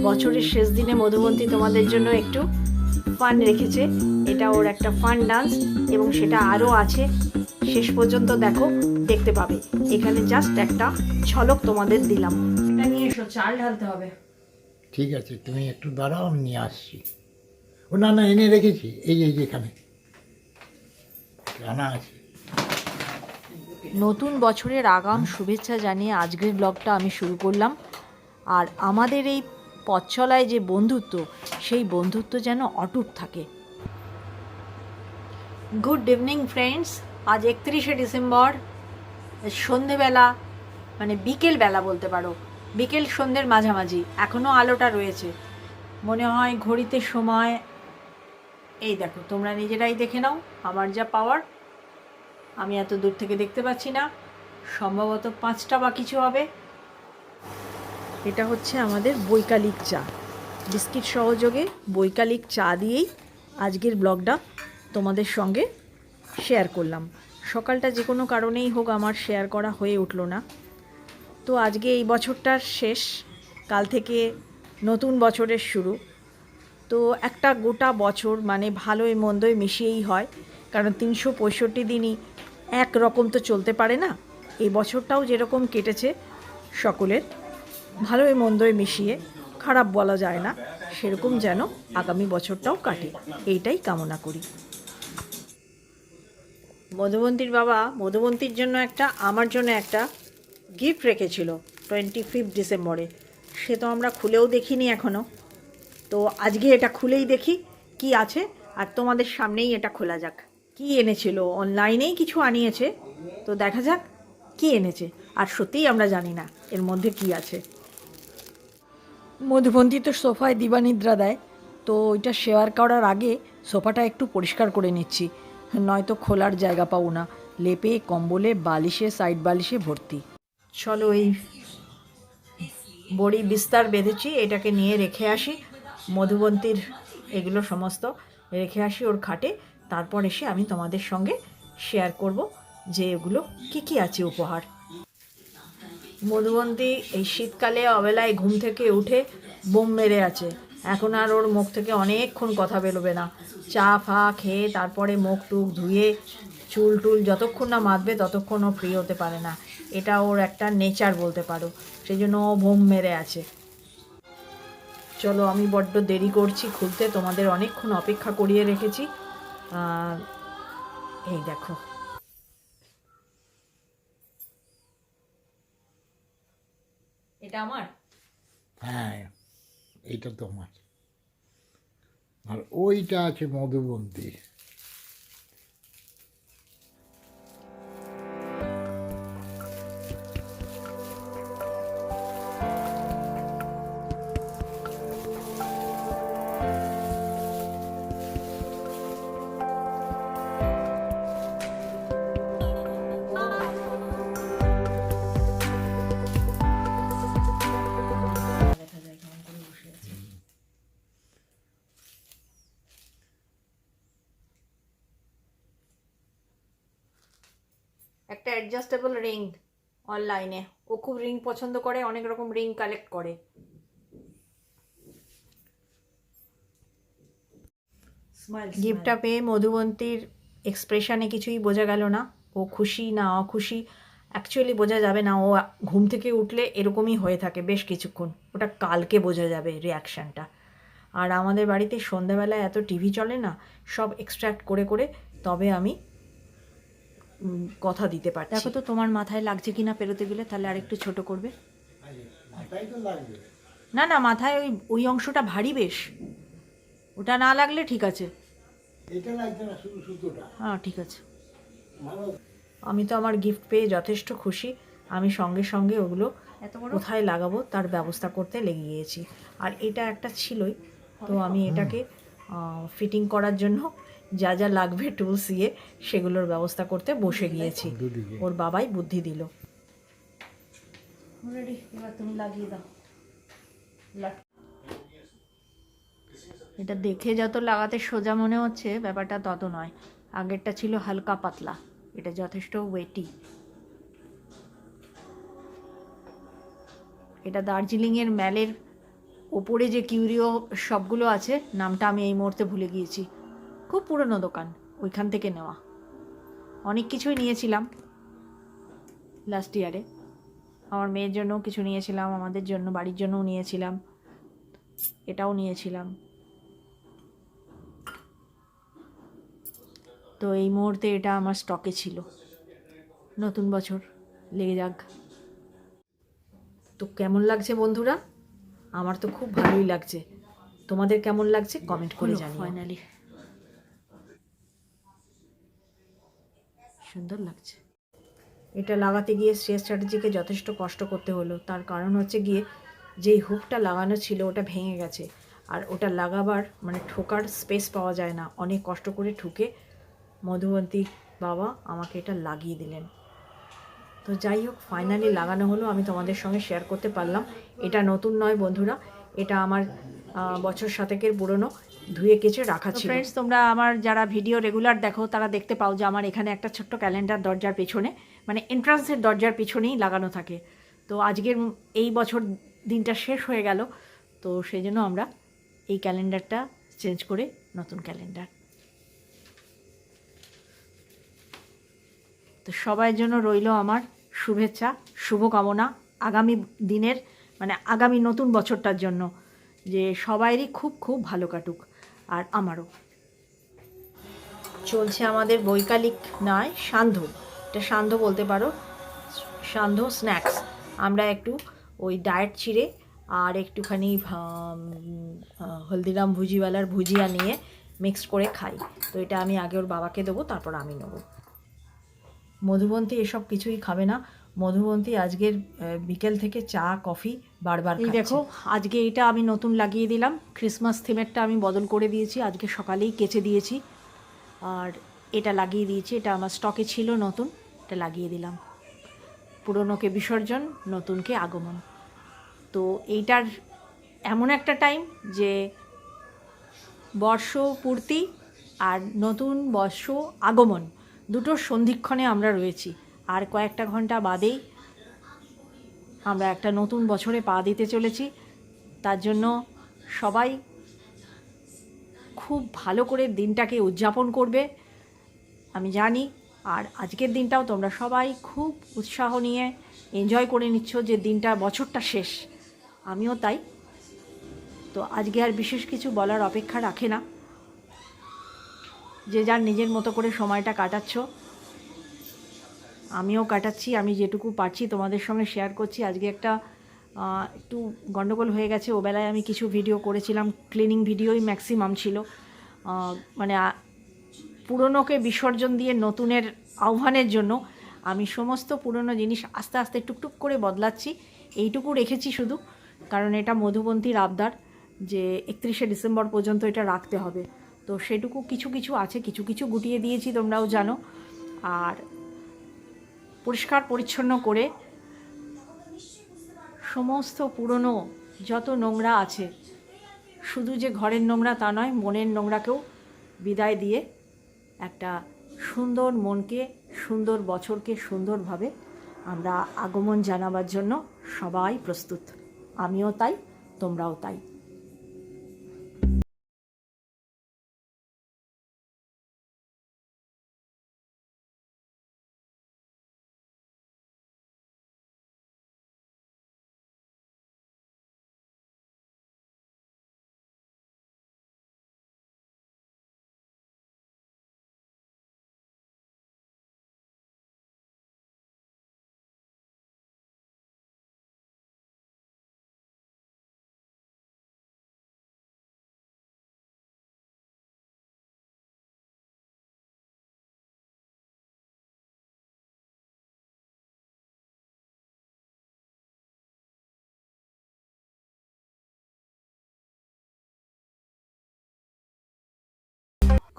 বছরের শেষ দিনে মধুবন্তী তোমাদের জন্য একটু ফান রেখেছে। এটা ওর একটা ফান ডান্স এবং সেটা আরও আছে, শেষ পর্যন্ত দেখো, দেখতে পাবে। এখানে জাস্ট একটা ঝলক তোমাদের দিলাম। এটা নিয়ে এসো, চাল ঢালতে হবে। ঠিক আছে, তুমি একটু দাঁড়াও, আমি নিয়ে আসছি। ও না না, এনে রেখেছি, এই যে এখানে আনা আছে। নতুন বছরের আগাম শুভেচ্ছা জানিয়ে আজকের ব্লগটা আমি শুরু করলাম। আর আমাদের এই পথ চলায় যে বন্ধুত্ব, সেই বন্ধুত্ব যেন অটুট থাকে। Good evening friends. আজ 31শে ডিসেম্বর, সন্ধেবেলা, মানে বিকেলবেলা বলতে পারো, বিকেল সন্ধ্যের মাঝামাঝি। এখনও আলোটা রয়েছে, মনে হয় ঘড়িতে সময়, এই দেখো, তোমরা নিজেরাই দেখে নাও আমার যা পাওয়ার। আমি এত দূর থেকে দেখতে পাচ্ছি না, সম্ভবত 5টা বা কিছু হবে। এটা হচ্ছে আমাদের বৈকালিক চা, বিস্কিট সহযোগে বৈকালিক চা দিয়েই আজকের ব্লগটা তোমাদের সঙ্গে শেয়ার করলাম। সকালটা যে কোনো কারণেই হোক আমার শেয়ার করা হয়ে উঠলো না। তো আজকে এই বছরটার শেষ, কাল থেকে নতুন বছরের শুরু। তো একটা গোটা বছর মানে ভালোই মন্দই মিশিয়েই হয়, কারণ 365 দিনই একরকম তো চলতে পারে না। এই বছরটাও যেরকম কেটেছে সকলের ভালোই মন্দই মিশিয়ে, খারাপ বলা যায় না, সেরকম যেন আগামী বছরটাও কাটে, এইটাই কামনা করি। মধুবন্তীর বাবা মধুবন্তীর জন্য একটা, আমার জন্য একটা গিফট রেখেছিল 25 ডিসেম্বরে। সে তো আমরা খুলেও দেখিনি এখনও। তো আজকে এটা খুলেই দেখি কি আছে, আর তোমাদের সামনেই এটা খোলা যাক। কি এনেছিল, অনলাইনেই কিছু আনিয়েছে, তো দেখা যাক কি এনেছে। আর সত্যিই আমরা জানি না এর মধ্যে কি আছে। মধুবন্তী তো সোফায় দিবানিদ্রা দেয়, তো ওইটা শেয়ার করার আগে সোফাটা একটু পরিষ্কার করে নিচ্ছি, নয়তো খোলার জায়গা পাবো না। লেপে কম্বলে বালিশে, সাইড বালিশে ভর্তি। চলো, এই বড়ি বিস্তার বেঁধেছি, এটাকে নিয়ে রেখে আসি। মধুবন্তীর এগুলো সমস্ত রেখে আসি ওর খাটে, তারপর এসে আমি তোমাদের সঙ্গে শেয়ার করব যে এগুলো কি কি আছে উপহার। মধুবন্তী এই শীতকালে অবেলায় ঘুম থেকে উঠে বোম মেরে আছে। এখন আর ওর মুখ থেকে অনেকক্ষণ কথা বেরোবে না। চা ফা খেয়ে তারপরে মুখ টুক ধুয়ে চুল টুল যতক্ষণ না মাখবে ততক্ষণ ও ফ্রি হতে পারে না। এটা ওর একটা নেচার বলতে পারো, সেই জন্য ও বোম মেরে আছে। চলো, আমি বড্ড দেরি করছি খুলতে, তোমাদের অনেকক্ষণ অপেক্ষা করিয়ে রেখেছি। এই দেখো, এটা আমার। হ্যাঁ, এইটা তোমার, আর ওইটা আছে মধুবন্তী। দেখা যায় কেমন করে বসে আছে। একটা অ্যাডজাস্টেবল রিং অনলাইনে, ও খুব রিং পছন্দ করে, অনেক রকম রিং কালেক্ট করে। গিফটটা পেয়ে মধুবন্তীর এক্সপ্রেশনে কিছুই বোঝা গেল না, ও খুশি না অখুশি অ্যাকচুয়ালি বোঝা যাবে না। ও ঘুম থেকে উঠলে এরকমই হয়ে থাকে বেশ কিছুক্ষণ, ওটা কালকে বোঝা যাবে রিয়াকশানটা। আর আমাদের বাড়িতে সন্ধ্যাবেলায় এত টিভি চলে না, সব এক্সট্র্যাক্ট করে করে তবে আমি কথা দিতে পারছি। দেখো তো তোমার মাথায় লাগছে কিনা পেরোতে গেলে, তাহলে আরেকটু ছোট করবে। মাথায় তো লাগবে। না না, মাথায় ওই ওই অংশটা ভারী বেশ, ওটা না লাগলে ঠিক আছে। এটা লাগছে না, শুধু সুতোটা। হ্যাঁ ঠিক আছে। ভালো। আমি তো আমার গিফট পেয়ে যথেষ্ট খুশি। আমি সঙ্গে সঙ্গে ওগুলো কোথায় লাগাবো তার ব্যবস্থা করতে লেগে গিয়েছি। আর এটা একটা ছিলই, তো আমি এটাকে ফিটিং করার জন্য যা যা লাগবে টুলস দিয়ে সেগুলোর ব্যবস্থা করতে বসে গিয়েছি। দুদিকে। ওর বাবাই বুদ্ধি দিল। রেডি, এবার তুমি লাগিয়ে দাও। এটা দেখে যত লাগাতে সোজা মনে হচ্ছে, ব্যাপারটা তত নয়। আগেরটা ছিল হালকা পাতলা, এটা যথেষ্ট ওয়েটি। এটা দার্জিলিংয়ের ম্যালের ওপরে যে কিউরিও শপগুলো আছে, নামটা আমি এই মুহূর্তে ভুলে গিয়েছি, খুব পুরনো দোকান, ওইখান থেকে নেওয়া। অনেক কিছুই নিয়েছিলাম লাস্ট ইয়ারে, আমার মেয়ের জন্যও কিছু নিয়েছিলাম, আমাদের জন্য, বাড়ির জন্যও নিয়েছিলাম, এটাও নিয়েছিলাম। তো এই মুহূর্তে এটা আমার স্টকে ছিল। নতুন বছর লেগে যাক। তো কেমন লাগছে বন্ধুরা? আমার তো খুব ভালোই লাগছে। তোমাদের কেমন লাগছে কমেন্ট করে জানিও। ফাইনালি সুন্দর লাগছে। এটা লাগাতে গিয়ে শ্রেয়া চ্যাটার্জিকে যথেষ্ট কষ্ট করতে হলো। তার কারণ হচ্ছে গিয়ে যেই হুকটা লাগানো ছিল ওটা ভেঙে গেছে, আর ওটা লাগাবার মানে ঠোকার স্পেস পাওয়া যায় না। অনেক কষ্ট করে ঠুকে মধুবন্তী বাবা আমাকে এটা লাগিয়ে দিলেন। তো যাই হোক, ফাইনালি লাগানো হলো, আমি তোমাদের সঙ্গে শেয়ার করতে পারলাম। এটা নতুন নয় বন্ধুরা, এটা আমার বছর 7 পুরনো, ধুয়ে কেচে রাখা ছিল। ফ্রেন্ডস, তোমরা আমার যারা ভিডিও রেগুলার দেখো তারা দেখতে পাও যে আমার এখানে একটা ছোট্ট ক্যালেন্ডার দরজার পেছনে, মানে এন্ট্রান্সের দরজার পেছনেই লাগানো থাকে। তো আজকের এই বছর দিনটা শেষ হয়ে গেল, তো সেই জন্য আমরা এই ক্যালেন্ডারটা চেঞ্জ করে নতুন ক্যালেন্ডার। তো সবার জন্য রইল আমার শুভেচ্ছা, শুভকামনা আগামী দিনের, মানে আগামী নতুন বছরটার জন্য, যে সবাইরই খুব খুব ভালো কাটুক, আর আমারও। চলছে আমাদের বৈকালিক নয়, সান্ধ্য, এটা সান্ধ্য বলতে পারো, সান্ধ্য স্ন্যাক্স। আমরা একটু ওই ডায়েট ছিঁড়ে আর একটুখানি হলদিরাম ভুজিওয়ালার ভুজিয়া নিয়ে মিক্সড করে খাই। তো এটা আমি আগে ওর বাবাকে দেবো, তারপর আমি নেবো। মধুবন্তী এসব কিছুই খাবে না। মধুবন্তী আজকের বিকেল থেকে চা কফি বারবার খাচ্ছে। এই দেখো, আজকে এটা আমি নতুন লাগিয়ে দিলাম, ক্রিসমাস থিমেরটা আমি বদল করে দিয়েছি, আজকে সকালেই কেচে দিয়েছি, আর এটা লাগিয়ে দিয়েছি। এটা আমার স্টকে ছিল নতুন, এটা লাগিয়ে দিলাম। পুরনোকে বিসর্জন, নতুনকে আগমন। তো এইটার এমন একটা টাইম যে বর্ষ পূর্তি আর নতুন বর্ষ আগমন দুটোর সন্ধিক্ষণে আমরা রয়েছি। আর কয়েকটা ঘন্টা বাদেই আমরা একটা নতুন বছরে পা দিতে চলেছি। তার জন্য সবাই খুব ভালো করে দিনটাকে উদযাপন করবে আমি জানি। আর আজকের দিনটাও তোমরা সবাই খুব উৎসাহ নিয়ে এনজয় করে নিচ্ছ, যে দিনটা, বছরটা শেষ। আমিও তাই। তো আজকে আর বিশেষ কিছু বলার অপেক্ষা রাখে না, যে যার নিজের মতো করে সময়টা কাটাচ্ছ, আমিও কাটাচ্ছি। আমি যেটুকু পারছি তোমাদের সঙ্গে শেয়ার করছি। আজকে একটা একটু গন্ডগোল হয়ে গেছে। ওবেলায় আমি কিছু ভিডিও করেছিলাম, ক্লিনিং ভিডিওই ম্যাক্সিমাম ছিল। মানে পুরনোকে বিসর্জন দিয়ে নতুনের আহ্বানের জন্য আমি সমস্ত পুরনো জিনিস আস্তে আস্তে টুকটুক করে বদলাচ্ছি। এইটুকু রেখেছি শুধু, কারণ এটা মধুবন্তীর আবদার যে 31শে ডিসেম্বর পর্যন্ত এটা রাখতে হবে। তো সেটুকু কিছু কিছু আছে, কিছু কিছু গুটিয়ে দিয়েছি, তোমরাও জানো। আর পরিষ্কার পরিচ্ছন্ন করে সমস্ত পুরনো যত নোংরা আছে, শুধু যে ঘরের নোংরা তা নয়, মনের নোংরাকেও বিদায় দিয়ে একটা সুন্দর মনকে, সুন্দর বছরকে সুন্দরভাবে আমরা আগমন জানাবার জন্য সবাই প্রস্তুত। আমিও তাই, তোমরাও তাই।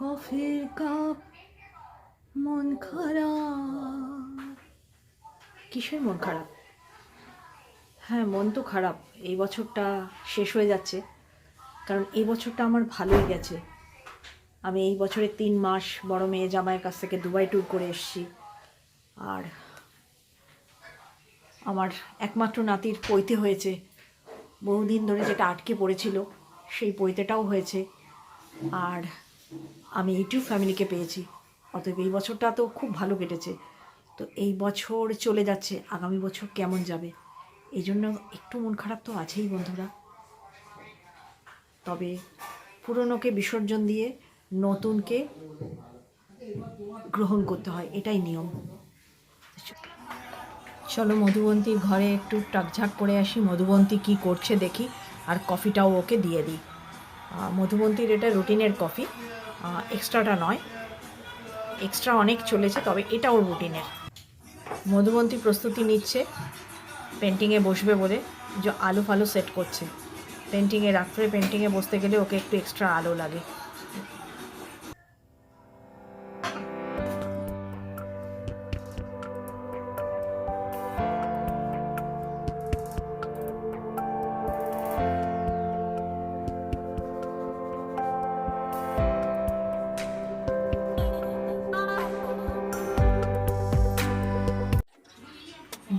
কফির কাপ, মন খারাপ। কিসের মন খারাপ? হ্যাঁ, মন তো খারাপ। এই বছরটা শেষ হয়ে যাচ্ছে, কারণ এই বছরটা আমার ভালোই গেছে। আমি এই বছরের 3 মাস বড় মেয়ে জামাইয়ের কাছ থেকে দুবাই ট্যুর করে এসেছি। আর আমার একমাত্র নাতির পৈতে হয়েছে, বহুদিন ধরে যেটা আটকে পড়েছিল সেই পৈতেটাও হয়েছে, আর আমি ইউটিউব ফ্যামিলিকে পেয়েছি। অতএব এই বছরটা তো খুব ভালো কেটেছে। তো এই বছর চলে যাচ্ছে, আগামী বছর কেমন যাবে এই জন্য একটু মন খারাপ তো আছেই বন্ধুরা। তবে পুরনোকে বিসর্জন দিয়ে নতুনকে গ্রহণ করতে হয়, এটাই নিয়ম। চলো মধুবন্তীর ঘরে একটু টাকঝাক করে আসি, মধুবন্তী কি করছে দেখি, আর কফিটাও ওকে দিয়ে দিই। মধুবন্তীর এটা রুটিনের কফি, এক্সট্রাটা নয়, এক্সট্রা অনেক চলেছে, তবে এটা ওর রুটিনের। মধুবন্তী প্রস্তুতি নিচ্ছে পেন্টিংয়ে বসবে বলে, যে আলো ফালো সেট করছে। পেন্টিংয়ে রাত্রে পেন্টিংয়ে বসতে গেলে ওকে একটু এক্সট্রা আলো লাগে।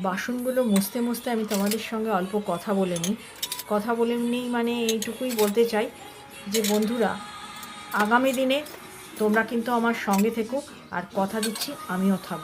বাসনগুলো মুছতে মুছতে আমি তোমাদের সঙ্গে অল্প কথা বলে নিই মানে এইটুকুই বলতে চাই যে বন্ধুরা, আগামী দিনে তোমরা কিন্তু আমার সঙ্গে থেকো, আর কথা দিচ্ছি আমিও থাকবো।